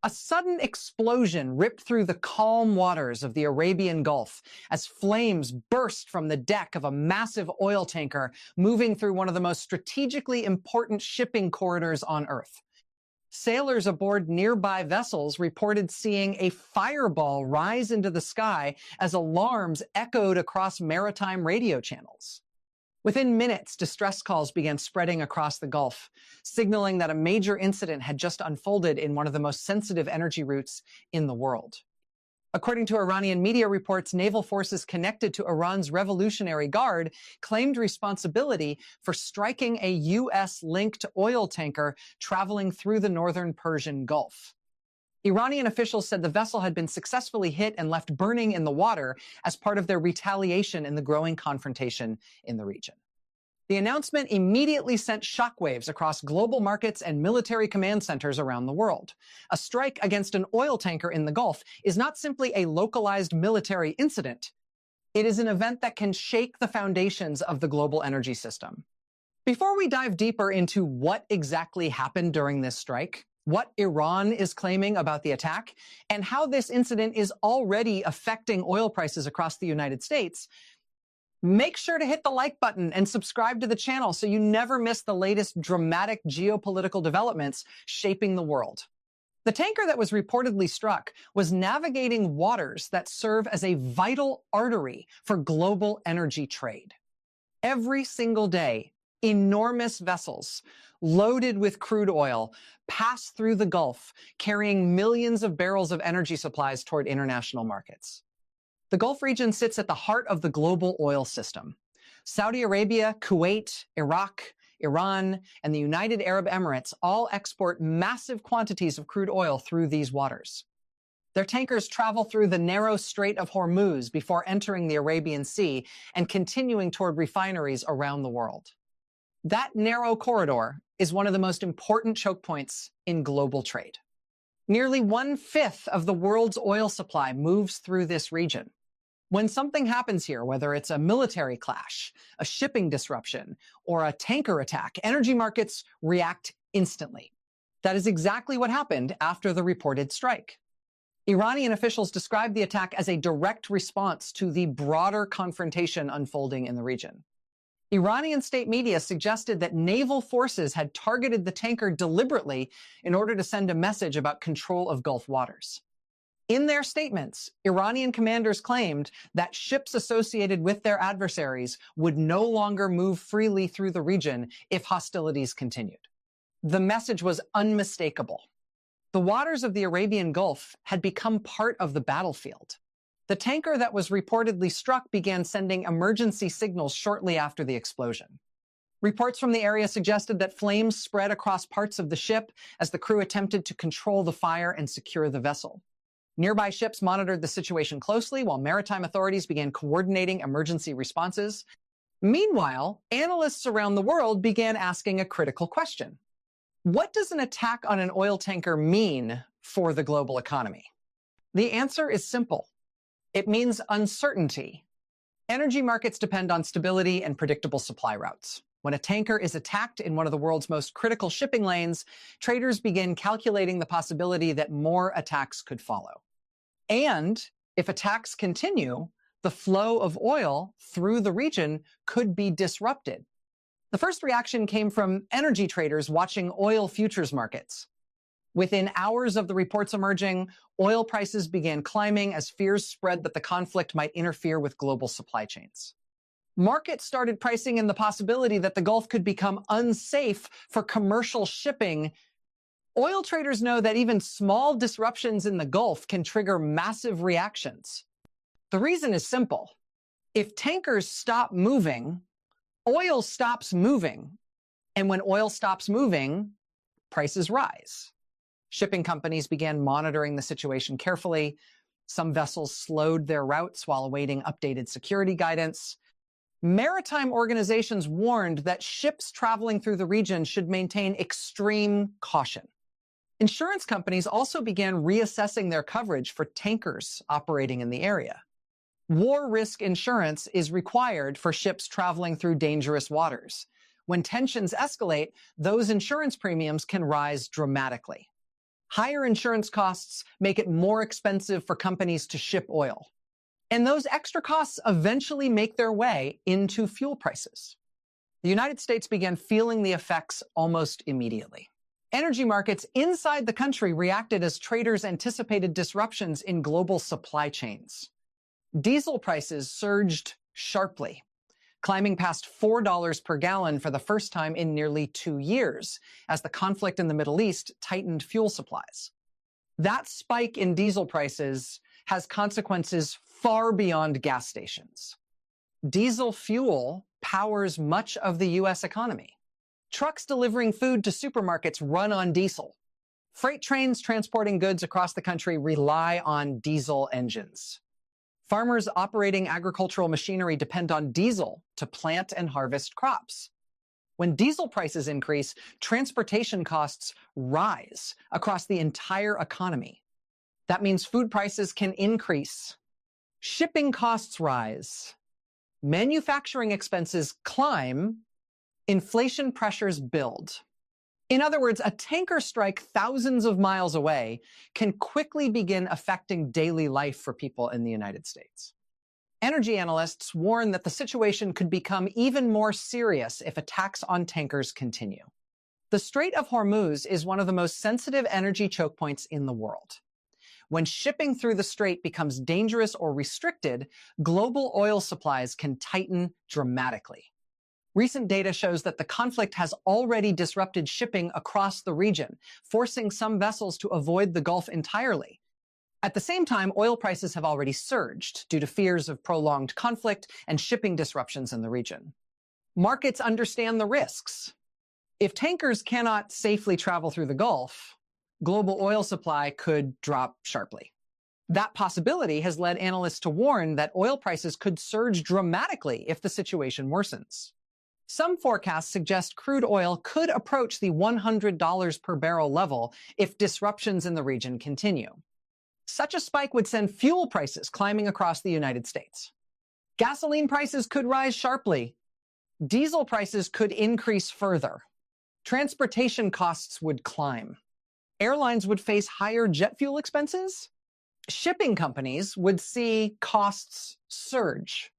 A sudden explosion ripped through the calm waters of the Arabian Gulf as flames burst from the deck of a massive oil tanker moving through one of the most strategically important shipping corridors on Earth. Sailors aboard nearby vessels reported seeing a fireball rise into the sky as alarms echoed across maritime radio channels. Within minutes, distress calls began spreading across the Gulf, signaling that a major incident had just unfolded in one of the most sensitive energy routes in the world. According to Iranian media reports, naval forces connected to Iran's Revolutionary Guard claimed responsibility for striking a U.S.-linked oil tanker traveling through the northern Persian Gulf. Iranian officials said the vessel had been successfully hit and left burning in the water as part of their retaliation in the growing confrontation in the region. The announcement immediately sent shockwaves across global markets and military command centers around the world. A strike against an oil tanker in the Gulf is not simply a localized military incident. It is an event that can shake the foundations of the global energy system. Before we dive deeper into what exactly happened during this strike, what Iran is claiming about the attack, and how this incident is already affecting oil prices across the United States, make sure to hit the like button and subscribe to the channel so you never miss the latest dramatic geopolitical developments shaping the world. The tanker that was reportedly struck was navigating waters that serve as a vital artery for global energy trade. Every single day, enormous vessels loaded with crude oil pass through the Gulf, carrying millions of barrels of energy supplies toward international markets. The Gulf region sits at the heart of the global oil system. Saudi Arabia, Kuwait, Iraq, Iran, and the United Arab Emirates all export massive quantities of crude oil through these waters. Their tankers travel through the narrow Strait of Hormuz before entering the Arabian Sea and continuing toward refineries around the world. That narrow corridor is one of the most important choke points in global trade. Nearly 1/5 of the world's oil supply moves through this region. When something happens here, whether it's a military clash, a shipping disruption, or a tanker attack, energy markets react instantly. That is exactly what happened after the reported strike. Iranian officials described the attack as a direct response to the broader confrontation unfolding in the region. Iranian state media suggested that naval forces had targeted the tanker deliberately in order to send a message about control of Gulf waters. In their statements, Iranian commanders claimed that ships associated with their adversaries would no longer move freely through the region if hostilities continued. The message was unmistakable. The waters of the Arabian Gulf had become part of the battlefield. The tanker that was reportedly struck began sending emergency signals shortly after the explosion. Reports from the area suggested that flames spread across parts of the ship as the crew attempted to control the fire and secure the vessel. Nearby ships monitored the situation closely while maritime authorities began coordinating emergency responses. Meanwhile, analysts around the world began asking a critical question. What does an attack on an oil tanker mean for the global economy? The answer is simple. It means uncertainty. Energy markets depend on stability and predictable supply routes. When a tanker is attacked in one of the world's most critical shipping lanes, traders begin calculating the possibility that more attacks could follow. And if attacks continue, the flow of oil through the region could be disrupted. The first reaction came from energy traders watching oil futures markets. Within hours of the reports emerging, oil prices began climbing as fears spread that the conflict might interfere with global supply chains. Markets started pricing in the possibility that the Gulf could become unsafe for commercial shipping. Oil traders know that even small disruptions in the Gulf can trigger massive reactions. The reason is simple. If tankers stop moving, oil stops moving. And when oil stops moving, prices rise. Shipping companies began monitoring the situation carefully. Some vessels slowed their routes while awaiting updated security guidance. Maritime organizations warned that ships traveling through the region should maintain extreme caution. Insurance companies also began reassessing their coverage for tankers operating in the area. War risk insurance is required for ships traveling through dangerous waters. When tensions escalate, those insurance premiums can rise dramatically. Higher insurance costs make it more expensive for companies to ship oil. And those extra costs eventually make their way into fuel prices. The United States began feeling the effects almost immediately. Energy markets inside the country reacted as traders anticipated disruptions in global supply chains. Diesel prices surged sharply, climbing past $4 per gallon for the first time in nearly 2 years, as the conflict in the Middle East tightened fuel supplies. That spike in diesel prices has consequences far beyond gas stations. Diesel fuel powers much of the U.S. economy. Trucks delivering food to supermarkets run on diesel. Freight trains transporting goods across the country rely on diesel engines. Farmers operating agricultural machinery depend on diesel to plant and harvest crops. When diesel prices increase, transportation costs rise across the entire economy. That means food prices can increase. Shipping costs rise. Manufacturing expenses climb. Inflation pressures build. In other words, a tanker strike thousands of miles away can quickly begin affecting daily life for people in the United States. Energy analysts warn that the situation could become even more serious if attacks on tankers continue. The Strait of Hormuz is one of the most sensitive energy choke points in the world. When shipping through the strait becomes dangerous or restricted, global oil supplies can tighten dramatically. Recent data shows that the conflict has already disrupted shipping across the region, forcing some vessels to avoid the Gulf entirely. At the same time, oil prices have already surged due to fears of prolonged conflict and shipping disruptions in the region. Markets understand the risks. If tankers cannot safely travel through the Gulf, global oil supply could drop sharply. That possibility has led analysts to warn that oil prices could surge dramatically if the situation worsens. Some forecasts suggest crude oil could approach the $100 per barrel level if disruptions in the region continue. Such a spike would send fuel prices climbing across the United States. Gasoline prices could rise sharply. Diesel prices could increase further. Transportation costs would climb. Airlines would face higher jet fuel expenses. Shipping companies would see costs surge.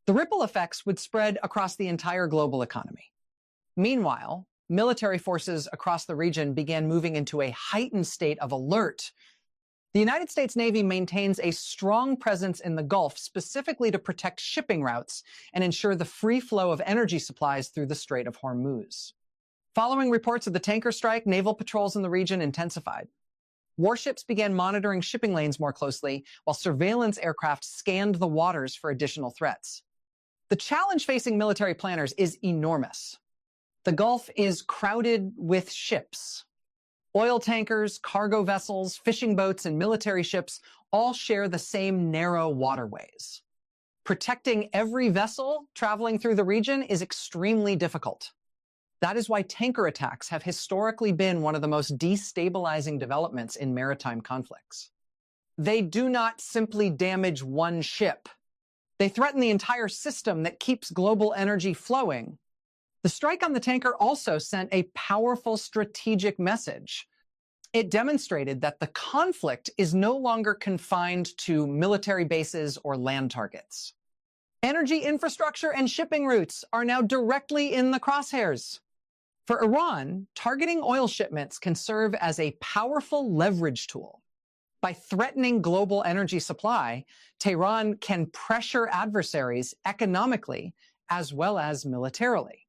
The ripple effects would spread across the entire global economy. Meanwhile, military forces across the region began moving into a heightened state of alert. The United States Navy maintains a strong presence in the Gulf specifically to protect shipping routes and ensure the free flow of energy supplies through the Strait of Hormuz. Following reports of the tanker strike, naval patrols in the region intensified. Warships began monitoring shipping lanes more closely, while surveillance aircraft scanned the waters for additional threats. The challenge facing military planners is enormous. The Gulf is crowded with ships. Oil tankers, cargo vessels, fishing boats, and military ships all share the same narrow waterways. Protecting every vessel traveling through the region is extremely difficult. That is why tanker attacks have historically been one of the most destabilizing developments in maritime conflicts. They do not simply damage one ship. They threaten the entire system that keeps global energy flowing. The strike on the tanker also sent a powerful strategic message. It demonstrated that the conflict is no longer confined to military bases or land targets. Energy infrastructure and shipping routes are now directly in the crosshairs. For Iran, targeting oil shipments can serve as a powerful leverage tool. By threatening global energy supply, Tehran can pressure adversaries economically as well as militarily.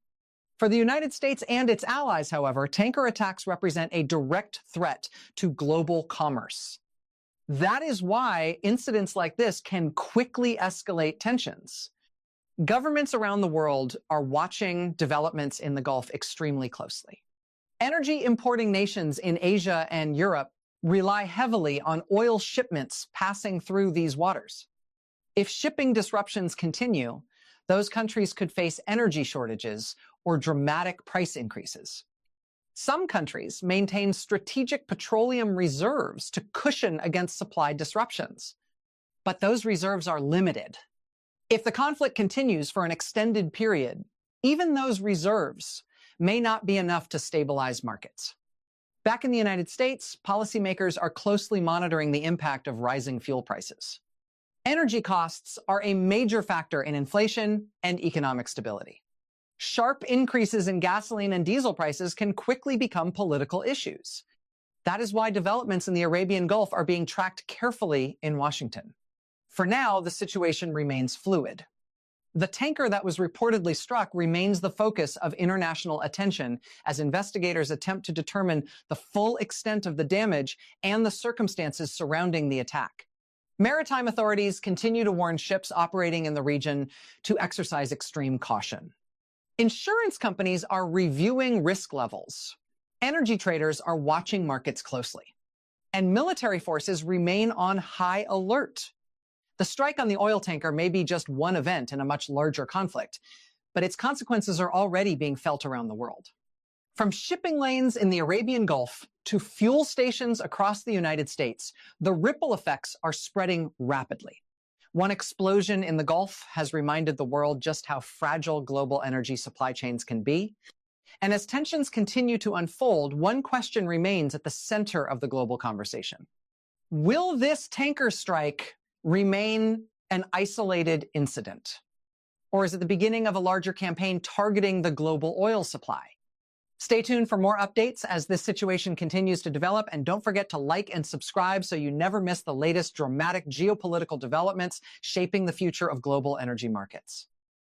For the United States and its allies, however, tanker attacks represent a direct threat to global commerce. That is why incidents like this can quickly escalate tensions. Governments around the world are watching developments in the Gulf extremely closely. Energy importing nations in Asia and Europe rely heavily on oil shipments passing through these waters. If shipping disruptions continue, those countries could face energy shortages or dramatic price increases. Some countries maintain strategic petroleum reserves to cushion against supply disruptions, but those reserves are limited. If the conflict continues for an extended period, even those reserves may not be enough to stabilize markets. Back in the United States, policymakers are closely monitoring the impact of rising fuel prices. Energy costs are a major factor in inflation and economic stability. Sharp increases in gasoline and diesel prices can quickly become political issues. That is why developments in the Arabian Gulf are being tracked carefully in Washington. For now, the situation remains fluid. The tanker that was reportedly struck remains the focus of international attention as investigators attempt to determine the full extent of the damage and the circumstances surrounding the attack. Maritime authorities continue to warn ships operating in the region to exercise extreme caution. Insurance companies are reviewing risk levels. Energy traders are watching markets closely. And military forces remain on high alert. The strike on the oil tanker may be just one event in a much larger conflict, but its consequences are already being felt around the world. From shipping lanes in the Arabian Gulf to fuel stations across the United States, the ripple effects are spreading rapidly. One explosion in the Gulf has reminded the world just how fragile global energy supply chains can be. And as tensions continue to unfold, one question remains at the center of the global conversation. Will this tanker strike remain an isolated incident? Or is it the beginning of a larger campaign targeting the global oil supply? Stay tuned for more updates as this situation continues to develop, and don't forget to like and subscribe so you never miss the latest dramatic geopolitical developments shaping the future of global energy markets.